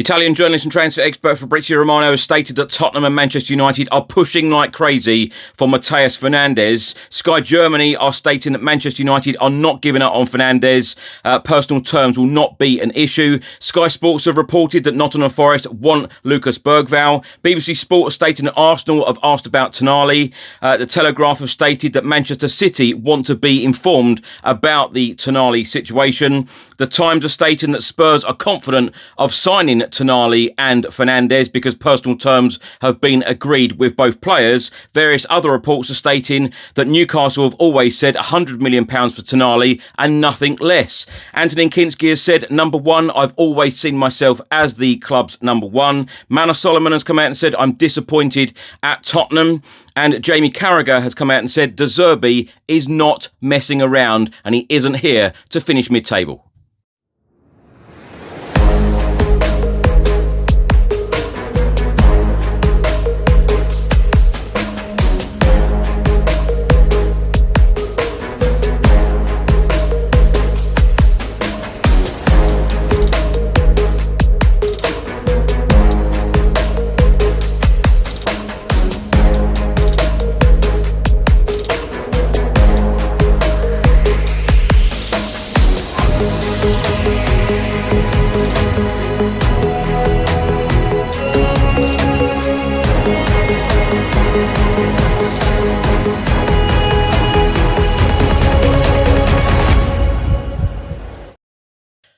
Italian journalist and transfer expert Fabio Romano has stated that Tottenham and Manchester United are pushing like crazy for Mateus Fernandes. Sky Germany are stating that Manchester United are not giving up on Fernandes. Personal terms will not be an issue. Sky Sports have reported that Nottingham Forest want Lucas Bergvall. BBC Sport are stating that Arsenal have asked about Tonali. The Telegraph have stated that Manchester City want to be informed about the Tonali situation. The Times are stating that Spurs are confident of signing Tonali and Fernandes because personal terms have been agreed with both players. Various other reports are stating that Newcastle have always said £100 million for Tonali and nothing less. Anthony Kinský has said, number one, I've always seen myself as the club's number one. Manor Solomon has come out and said, I'm disappointed at Tottenham. And Jamie Carragher has come out and said, De Zerbi is not messing around and he isn't here to finish mid-table.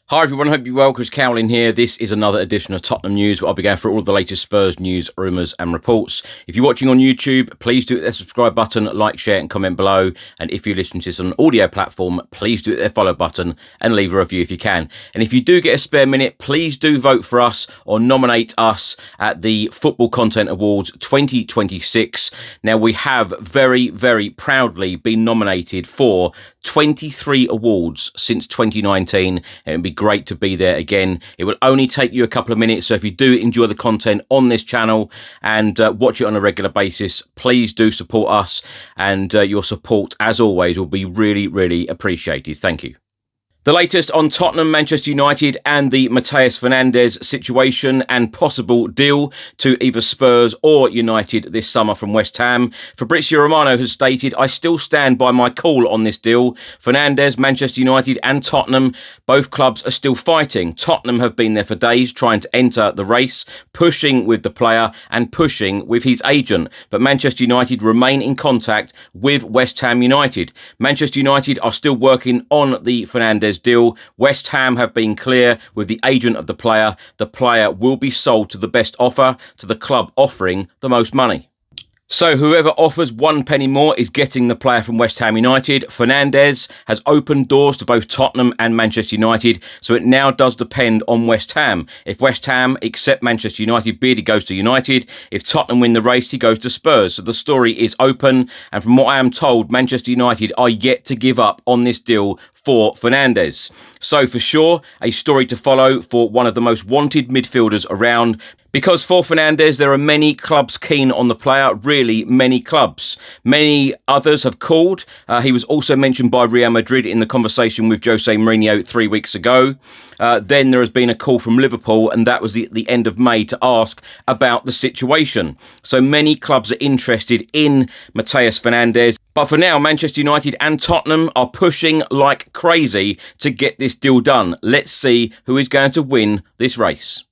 Hi everyone, hope you're well. Chris Cowlin here. This is another edition of Tottenham News where I'll be going through all of the latest Spurs news, rumours and reports. If you're watching on YouTube, please do hit the subscribe button, like, share and comment below. And if you're listening to this on an audio platform, please do hit the follow button and leave a review if you can. And if you do get a spare minute, please do vote for us or nominate us at the Football Content Awards 2026. Now we have very, very proudly been nominated for 23 awards since 2019, and it would be great to be there again. It will only take you a couple of minutes, so if you do enjoy the content on this channel and watch it on a regular basis, please do support us, and your support, as always, will be really, really appreciated. Thank you. The latest on Tottenham, Manchester United and the Mateus Fernandes situation and possible deal to either Spurs or United this summer from West Ham. Fabio Romano has stated, I still stand by my call on this deal. Fernandes, Manchester United and Tottenham, both clubs are still fighting. Tottenham have been there for days trying to enter the race, pushing with the player and pushing with his agent. But Manchester United remain in contact with West Ham United. Manchester United are still working on the Fernandes deal. West Ham have been clear with the agent of the player. The player will be sold to the best offer, to the club offering the most money. So whoever offers one penny more is getting the player from West Ham United. Fernandes has opened doors to both Tottenham and Manchester United, so it now does depend on West Ham. If West Ham accept Manchester United bid, he goes to United. If Tottenham win the race, he goes to Spurs. So the story is open, and from what I am told, Manchester United are yet to give up on this deal for Fernandes. So for sure, a story to follow for one of the most wanted midfielders around. Because for Fernandes, there are many clubs keen on the player, really many clubs. Many others have called. He was also mentioned by Real Madrid in the conversation with Jose Mourinho 3 weeks ago. Then there has been a call from Liverpool, and that was the end of May to ask about the situation. So many clubs are interested in Mateus Fernandes. But for now, Manchester United and Tottenham are pushing like crazy to get this deal done. Let's see who is going to win this race.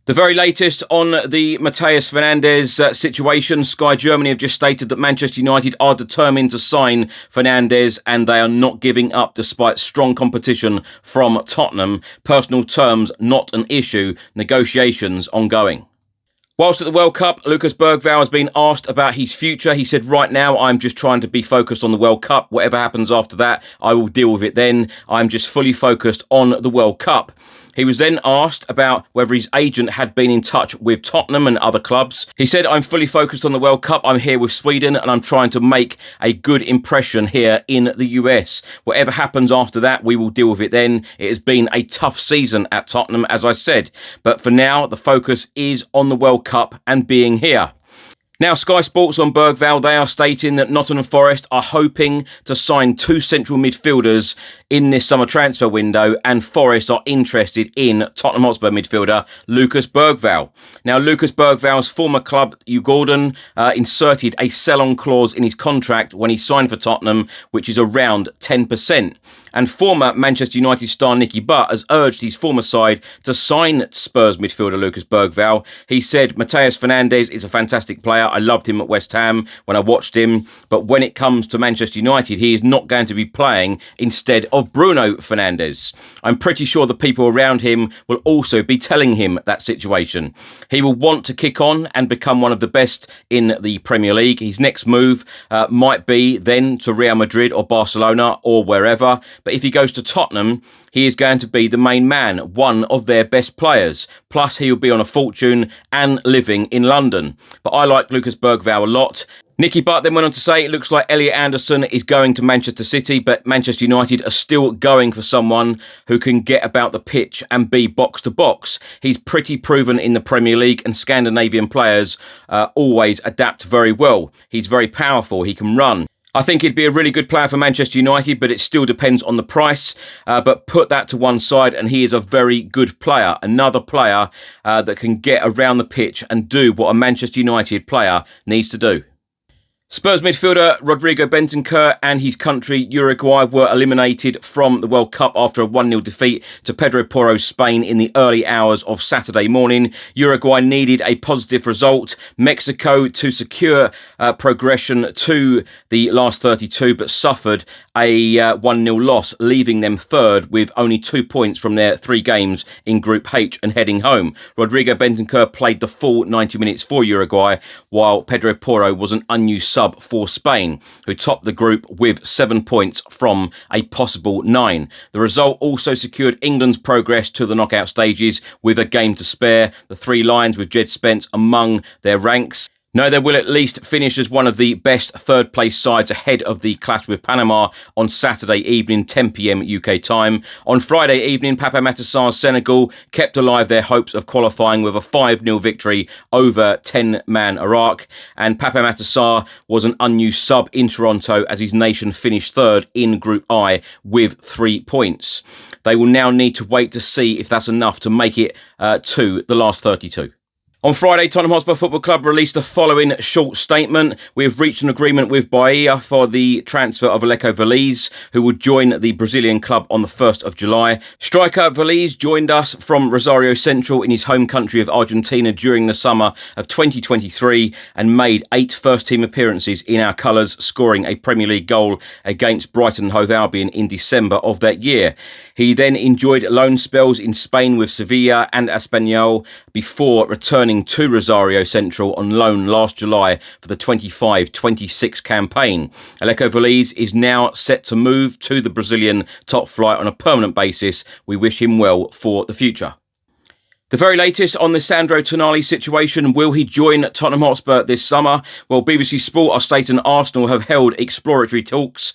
The very latest on the Mateus Fernandes situation, Sky Germany have just stated that Manchester United are determined to sign Fernandes and they are not giving up despite strong competition from Tottenham. Personal terms not an issue, negotiations ongoing. Whilst at the World Cup, Lucas Bergvall has been asked about his future. He said, right now, I'm just trying to be focused on the World Cup. Whatever happens after that, I will deal with it then. I'm just fully focused on the World Cup. He was then asked about whether his agent had been in touch with Tottenham and other clubs. He said, I'm fully focused on the World Cup. I'm here with Sweden and I'm trying to make a good impression here in the US. Whatever happens after that, we will deal with it then. It has been a tough season at Tottenham, as I said. But for now, the focus is on the World Cup and being here. Now, Sky Sports on Bergvall, they are stating that Nottingham Forest are hoping to sign 2 central midfielders in this summer transfer window, and Forest are interested in Tottenham Hotspur midfielder Lucas Bergvall. Now, Lucas Bergvall's former club, Udogie, inserted a sell-on clause in his contract when he signed for Tottenham, which is around 10%. And former Manchester United star Nicky Butt has urged his former side to sign Spurs midfielder Lucas Bergvall. He said, Mateus Fernandes is a fantastic player. I loved him at West Ham when I watched him. But when it comes to Manchester United, he is not going to be playing instead of Bruno Fernandes. I'm pretty sure the people around him will also be telling him that situation. He will want to kick on and become one of the best in the Premier League. His next move might be then to Real Madrid or Barcelona or wherever. But if he goes to Tottenham, he is going to be the main man, one of their best players. Plus, he will be on a fortune and living in London. But I like Lucas Bergvall a lot. Nicky Butt then went on to say it looks like Elliot Anderson is going to Manchester City, but Manchester United are still going for someone who can get about the pitch and be box to box. He's pretty proven in the Premier League, and Scandinavian players always adapt very well. He's very powerful. He can run. I think he'd be a really good player for Manchester United, but it still depends on the price. But put that to one side, and he is a very good player. Another player that can get around the pitch and do what a Manchester United player needs to do. Spurs midfielder Rodrigo Bentancur and his country Uruguay were eliminated from the World Cup after a 1-0 defeat to Pedro Porro's Spain in the early hours of Saturday morning. Uruguay needed a positive result. Mexico to secure progression to the last 32, but suffered a 1-0 loss, leaving them third with only 2 points from their 3 games in Group H and heading home. Rodrigo Bentancur played the full 90 minutes for Uruguay, while Pedro Porro was an unused sub for Spain, who topped the group with 7 points from a possible 9. The result also secured England's progress to the knockout stages with a game to spare. The Three Lions with Jed Spence among their ranks. No, they will at least finish as one of the best third-place sides ahead of the clash with Panama on Saturday evening, 10 p.m. UK time. On Friday evening, Pape Matar Sarr's Senegal kept alive their hopes of qualifying with a 5-0 victory over 10-man Iraq. And Pape Matar Sarr was an unused sub in Toronto as his nation finished third in Group I with 3 points. They will now need to wait to see if that's enough to make it to the last 32. On Friday, Tottenham Hotspur Football Club released the following short statement. We have reached an agreement with Bahia for the transfer of Véliz, who will join the Brazilian club on the 1st of July. Striker Véliz joined us from Rosario Central in his home country of Argentina during the summer of 2023 and made 8 first-team appearances in our colours, scoring a Premier League goal against Brighton and Hove Albion in December of that year. He then enjoyed loan spells in Spain with Sevilla and Espanyol before returning to Rosario Central on loan last July for the 25-26 campaign. Véliz is now set to move to the Brazilian top flight on a permanent basis. We wish him well for the future. The very latest on the Sandro Tonali situation, will he join Tottenham Hotspur this summer? Well, BBC Sport are stating Arsenal have held exploratory talks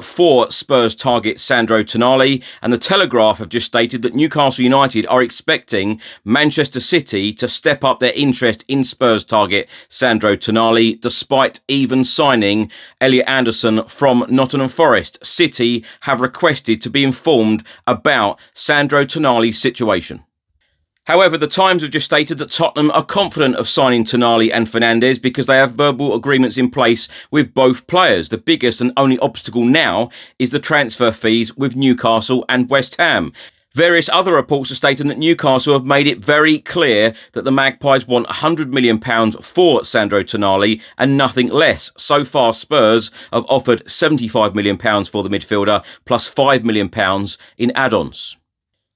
for Spurs target Sandro Tonali, and the Telegraph have just stated that Newcastle United are expecting Manchester City to step up their interest in Spurs target Sandro Tonali, despite even signing Elliot Anderson from Nottingham Forest. City have requested to be informed about Sandro Tonali's situation. However, the Times have just stated that Tottenham are confident of signing Tonali and Fernandes because they have verbal agreements in place with both players. The biggest and only obstacle now is the transfer fees with Newcastle and West Ham. Various other reports are stating that Newcastle have made it very clear that the Magpies want £100 million for Sandro Tonali and nothing less. So far, Spurs have offered £75 million for the midfielder plus £5 million in add-ons.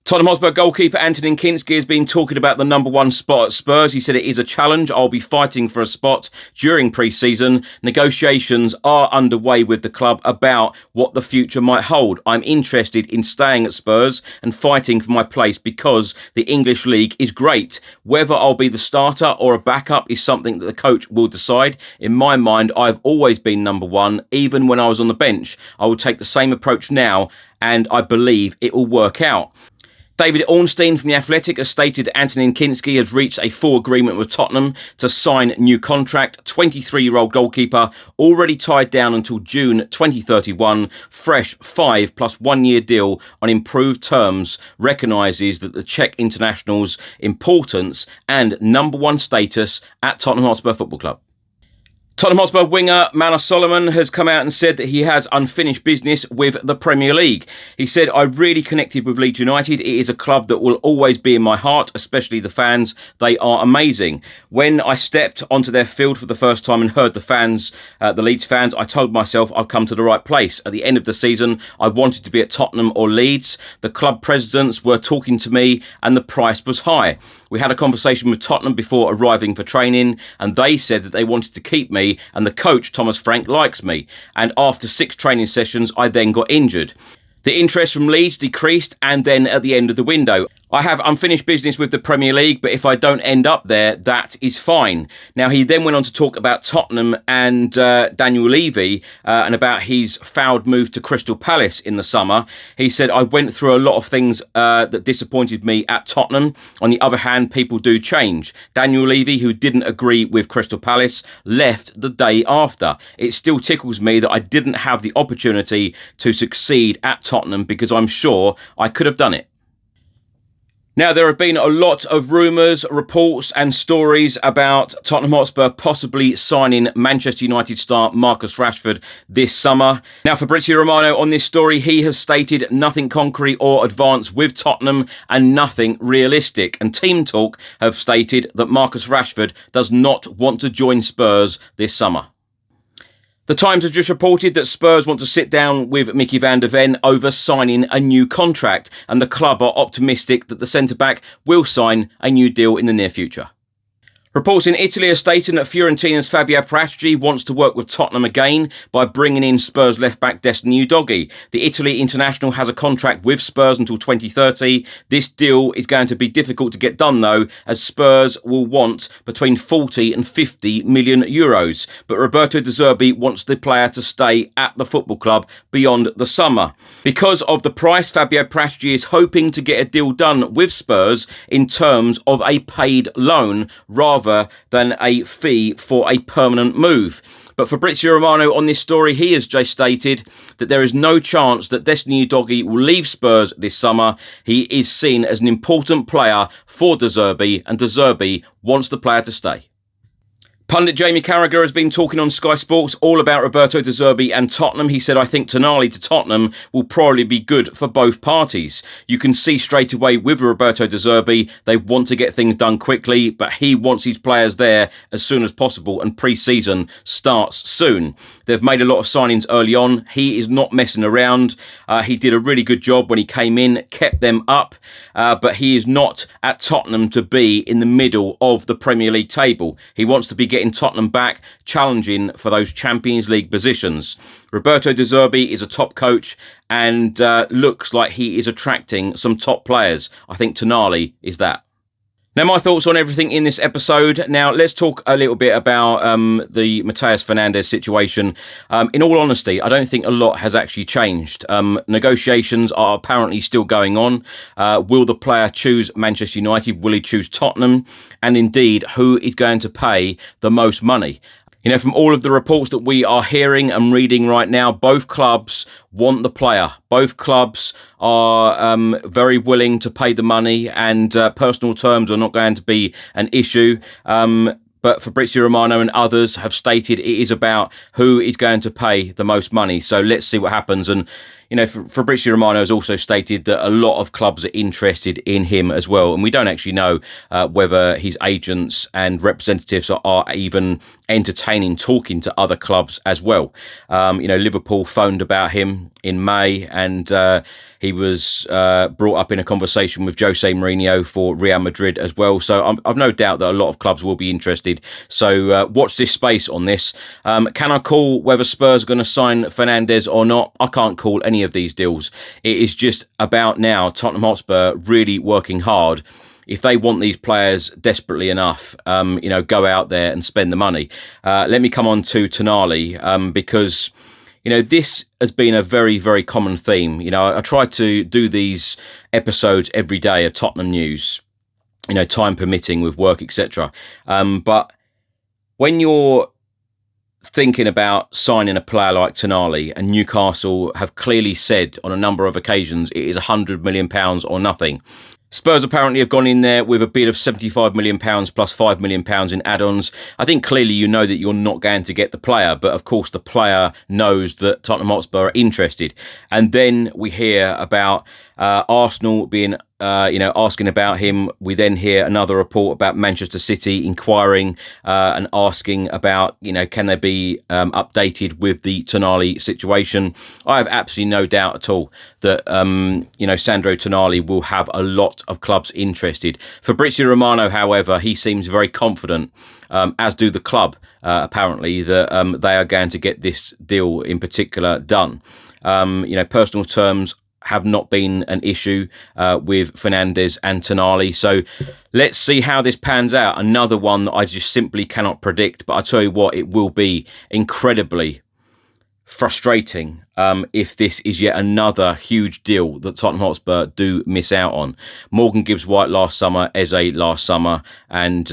Tottenham Hotspur goalkeeper Antonin Kinský has been talking about the number 1 spot at Spurs. He said it is a challenge. I'll be fighting for a spot during pre-season. Negotiations are underway with the club about what the future might hold. I'm interested in staying at Spurs and fighting for my place because the English League is great. Whether I'll be the starter or a backup is something that the coach will decide. In my mind, I've always been number 1, even when I was on the bench. I will take the same approach now, and I believe it will work out. David Ornstein from The Athletic has stated Anthony Kinský has reached a full agreement with Tottenham to sign a new contract. 23-year-old goalkeeper, already tied down until June 2031, fresh 5 plus 1 year deal on improved terms, recognises that the Czech international's importance and number one status at Tottenham Hotspur Football Club. Tottenham Hotspur winger Manor Solomon has come out and said that he has unfinished business with the Premier League. He said, I really connected with Leeds United. It is a club that will always be in my heart, especially the fans. They are amazing. When I stepped onto their field for the first time and heard the fans, the Leeds fans, I told myself I'd come to the right place. At the end of the season, I wanted to be at Tottenham or Leeds. The club presidents were talking to me and the price was high. We had a conversation with Tottenham before arriving for training and they said that they wanted to keep me and the coach, Thomas Frank, likes me. And after 6 training sessions, I then got injured. The interest from Leeds decreased and then at the end of the window. I have unfinished business with the Premier League, but if I don't end up there, that is fine. Now, he then went on to talk about Tottenham and Daniel Levy and about his fouled move to Crystal Palace in the summer. He said, I went through a lot of things that disappointed me at Tottenham. On the other hand, people do change. Daniel Levy, who didn't agree with Crystal Palace, left the day after. It still tickles me that I didn't have the opportunity to succeed at Tottenham because I'm sure I could have done it. Now, there have been a lot of rumours, reports and stories about Tottenham Hotspur possibly signing Manchester United star Marcus Rashford this summer. Now, Fabrizio Romano on this story, he has stated nothing concrete or advanced with Tottenham and nothing realistic. And Team Talk have stated that Marcus Rashford does not want to join Spurs this summer. The Times have just reported that Spurs want to sit down with Mickey van der Ven over signing a new contract, and the club are optimistic that the centre-back will sign a new deal in the near future. Reports in Italy are stating that Fiorentina's Fabio Paratici wants to work with Tottenham again by bringing in Spurs left-back Destiny Udogie. The Italy international has a contract with Spurs until 2030. This deal is going to be difficult to get done though, as Spurs will want between 40 and 50 million euros. But Roberto De Zerbi wants the player to stay at the football club beyond the summer. Because of the price, Fabio Paratici is hoping to get a deal done with Spurs in terms of a paid loan rather than a fee for a permanent move. But Fabrizio Romano on this story, he has just stated that there is no chance that Destiny Udogie will leave Spurs this summer. He is seen as an important player for De Zerbi and De Zerbi wants the player to stay. Pundit Jamie Carragher has been talking on Sky Sports all about Roberto De Zerbi and Tottenham. He said, I think Tonali to Tottenham will probably be good for both parties. You can see straight away with Roberto De Zerbi, they want to get things done quickly, but he wants his players there as soon as possible and pre-season starts soon. They've made a lot of signings early on. He is not messing around. He did a really good job when he came in, kept them up, but he is not at Tottenham to be in the middle of the Premier League table. He wants to be getting Tottenham back, challenging for those Champions League positions. Roberto De Zerbi is a top coach and looks like he is attracting some top players. I think Tonali is that. Now, my thoughts on everything in this episode. Now, let's talk a little bit about the Mateus Fernandes situation. In all honesty, I don't think a lot has actually changed. Negotiations are apparently still going on. Will the player choose Manchester United? Will he choose Tottenham? And indeed, who is going to pay the most money? You know, from all of the reports that we are hearing and reading right now, both clubs want the player. Both clubs are very willing to pay the money and personal terms are not going to be an issue. But Fabrizio Romano and others have stated it is about who is going to pay the most money. So let's see what happens. And, you know, Fabrizio Romano has also stated that a lot of clubs are interested in him as well. And we don't actually know whether his agents and representatives are even entertaining talking to other clubs as well. You know, Liverpool phoned about him in May and he was brought up in a conversation with Jose Mourinho for Real Madrid as well. So I've no doubt that a lot of clubs will be interested. So watch this space on this. Can I call whether Spurs are going to sign Fernandes or not? I can't call any of these deals. It is just about now Tottenham Hotspur really working hard. If they want these players desperately enough, you know, go out there and spend the money. Let me come on to Tonali because, this has been a very, very common theme. I try to do these episodes every day of Tottenham news, time permitting with work, etc. But when you're thinking about signing a player like Tonali, and Newcastle have clearly said on a number of occasions it is £100 million or nothing. Spurs apparently have gone in there with a bid of £75 million plus £5 million in add-ons. I think clearly you know that you're not going to get the player, but of course the player knows that Tottenham Hotspur are interested. And then we hear about Arsenal being, asking about him. We then hear another report about Manchester City inquiring and asking about, can they be updated with the Tonali situation. I have absolutely no doubt at all that, Sandro Tonali will have a lot of clubs interested. Fabrizio Romano, however, he seems very confident, as do the club, apparently, that they are going to get this deal in particular done. Personal terms have not been an issue with Fernandes and Tonali. So let's see how this pans out. Another one that I just simply cannot predict. But I tell you what, it will be incredibly frustrating if this is yet another huge deal that Tottenham Hotspur do miss out on. Morgan Gibbs-White last summer, Eze last summer, and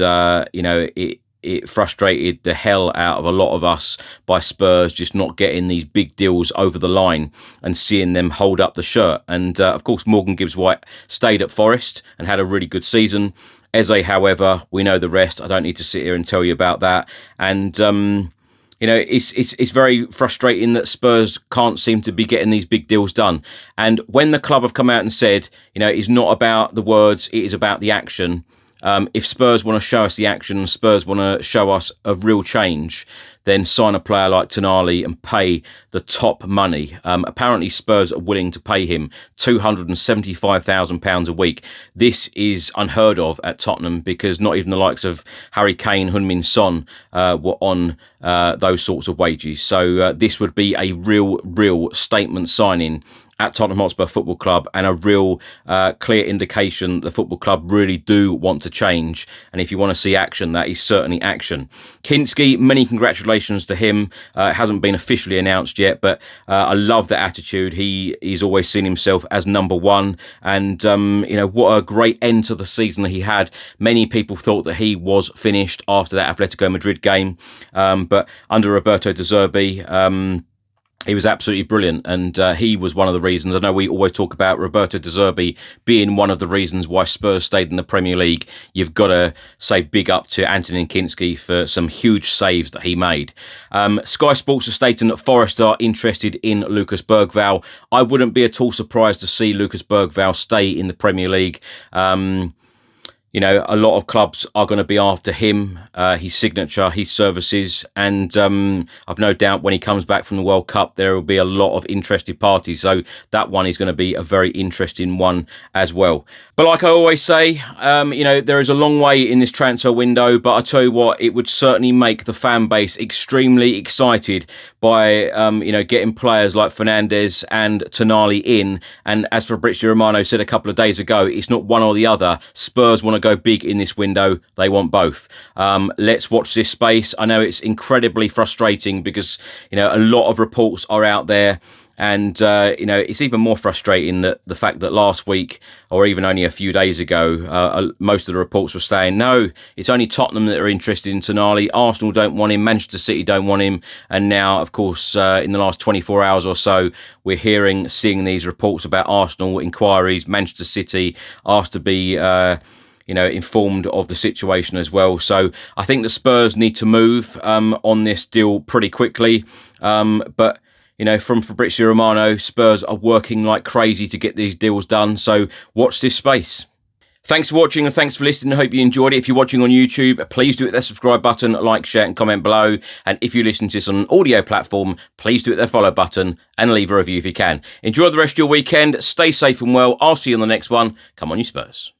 it frustrated the hell out of a lot of us by Spurs just not getting these big deals over the line and seeing them hold up the shirt. And of course, Morgan Gibbs-White stayed at Forest and had a really good season. Eze, however, we know the rest. I don't need to sit here and tell you about that. And it's very frustrating that Spurs can't seem to be getting these big deals done. And when the club have come out and said, it's not about the words, it is about the action. If Spurs want to show us the action, Spurs want to show us a real change, then sign a player like Tonali and pay the top money. Apparently Spurs are willing to pay him £275,000 a week. This is unheard of at Tottenham because not even the likes of Harry Kane, Heung-min Son were on those sorts of wages. So this would be a real statement signing at Tottenham Hotspur Football Club, and a real clear indication the football club really do want to change. And if you want to see action, that is certainly action. Kinský, many congratulations to him. It hasn't been officially announced yet, but I love that attitude. He's always seen himself as number one, and what a great end to the season that he had. Many people thought that he was finished after that Atletico Madrid game, but under Roberto De Zerbi, he was absolutely brilliant, and he was one of the reasons. I know we always talk about Roberto De Zerbi being one of the reasons why Spurs stayed in the Premier League. You've got to say big up to Antonin Kinský for some huge saves that he made. Sky Sports are stating that Forest are interested in Lucas Bergvall. I wouldn't be at all surprised to see Lucas Bergvall stay in the Premier League. A lot of clubs are going to be after him, his signature, his services, and I've no doubt when he comes back from the World Cup, there will be a lot of interested parties. So that one is going to be a very interesting one as well. But like I always say, there is a long way in this transfer window, but I tell you what, it would certainly make the fan base extremely excited by, getting players like Fernandes and Tonali in. And as Fabrizio Romano said a couple of days ago, it's not one or the other. Spurs want to go big in this window. They want both. Let's watch this space. I know it's incredibly frustrating because, a lot of reports are out there. And, it's even more frustrating that the fact that last week, or even only a few days ago, most of the reports were saying, no, it's only Tottenham that are interested in Tonali. Arsenal don't want him. Manchester City don't want him. And now, of course, in the last 24 hours or so, we're seeing these reports about Arsenal inquiries, Manchester City asked to be informed of the situation as well. So I think the Spurs need to move on this deal pretty quickly. But from Fabrizio Romano, Spurs are working like crazy to get these deals done. So watch this space. Thanks for watching and thanks for listening. I hope you enjoyed it. If you're watching on YouTube, please do hit that subscribe button, like, share and comment below. And if you listen to this on an audio platform, please do hit that follow button and leave a review if you can. Enjoy the rest of your weekend. Stay safe and well. I'll see you on the next one. Come on, you Spurs.